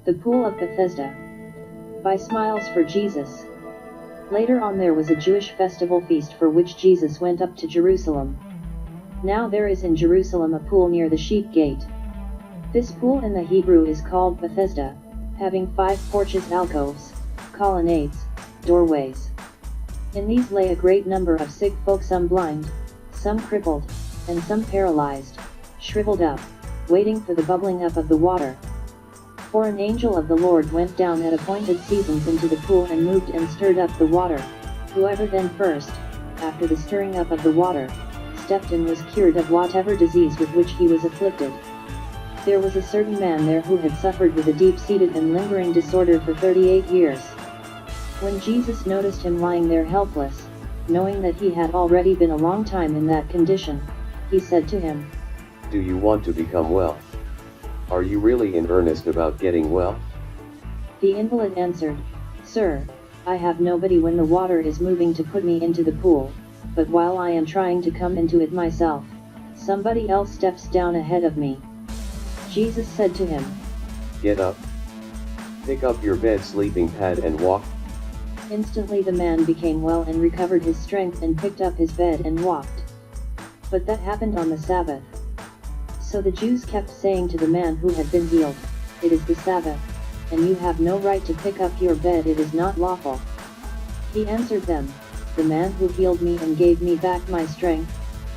The Pool of Bethesda. By Smiles for Jesus. Later on there was a Jewish festival feast for which Jesus went up to Jerusalem. Now there is in Jerusalem a pool near the sheep gate. This pool in the Hebrew is called Bethesda, having 5 porches, alcoves, colonnades, doorways. In these lay a great number of sick folk, some blind, some crippled, and some paralyzed, shriveled up, waiting for the bubbling up of the water. For an angel of the Lord went down at appointed seasons into the pool and moved and stirred up the water. Whoever then first, after the stirring up of the water, stepped in was cured of whatever disease with which he was afflicted. There was a certain man there who had suffered with a deep-seated and lingering disorder for 38 years. When Jesus noticed him lying there helpless, knowing that he had already been a long time in that condition, he said to him, "Do you want to become well? Are you really in earnest about getting well?" The invalid answered, "Sir, I have nobody when the water is moving to put me into the pool, but while I am trying to come into it myself, somebody else steps down ahead of me." Jesus said to him, "Get up. Pick up your bed, sleeping pad, and walk." Instantly the man became well and recovered his strength and picked up his bed and walked. But that happened on the Sabbath. So the Jews kept saying to the man who had been healed, "It is the Sabbath, and you have no right to pick up your bed, it is not lawful." He answered them, "The man who healed me and gave me back my strength,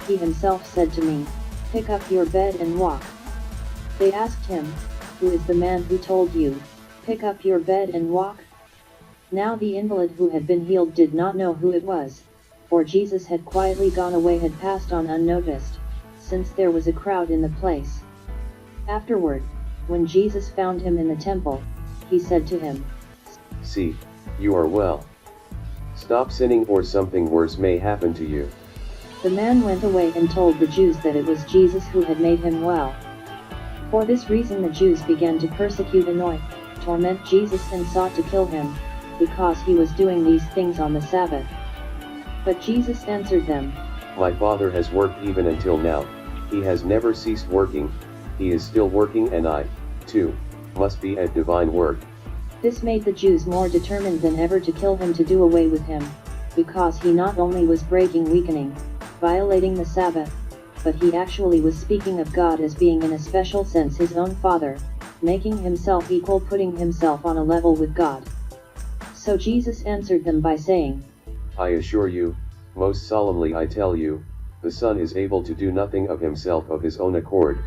he himself said to me, 'Pick up your bed and walk.'" They asked him, "Who is the man who told you, 'Pick up your bed and walk'?" Now the invalid who had been healed did not know who it was, for Jesus had quietly gone away, had passed on unnoticed, since there was a crowd in the place. Afterward, when Jesus found him in the temple, he said to him, "See, you are well. Stop sinning or something worse may happen to you." The man went away and told the Jews that it was Jesus who had made him well. For this reason the Jews began to persecute, annoy, torment Jesus and sought to kill him, because he was doing these things on the Sabbath. But Jesus answered them, "My Father has worked even until now, he has never ceased working, he is still working, and I, too, must be at divine work." This made the Jews more determined than ever to kill him, to do away with him, because he not only was breaking, weakening, violating the Sabbath, but he actually was speaking of God as being in a special sense his own Father, making himself equal, putting himself on a level with God. So Jesus answered them by saying, "I assure you, most solemnly I tell you, the Son is able to do nothing of himself of his own accord,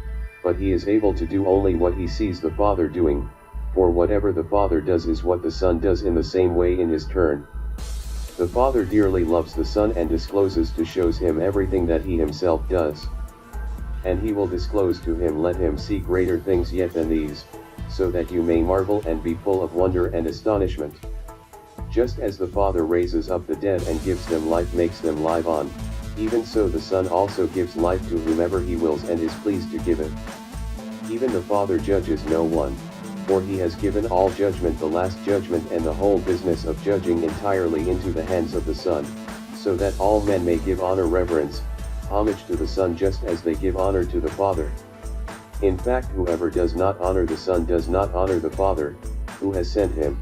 but he is able to do only what he sees the Father doing, for whatever the Father does is what the Son does in the same way in his turn. The Father dearly loves the Son and discloses to shows him everything that he himself does. And he will disclose to him, let him see greater things yet than these, so that you may marvel and be full of wonder and astonishment. Just as the Father raises up the dead and gives them life, makes them live on, even so the Son also gives life to whomever he wills and is pleased to give it. Even the Father judges no one, for he has given all judgment, the last judgment and the whole business of judging entirely into the hands of the Son, so that all men may give honor, reverence, homage to the Son just as they give honor to the Father. In fact, whoever does not honor the Son does not honor the Father, who has sent him.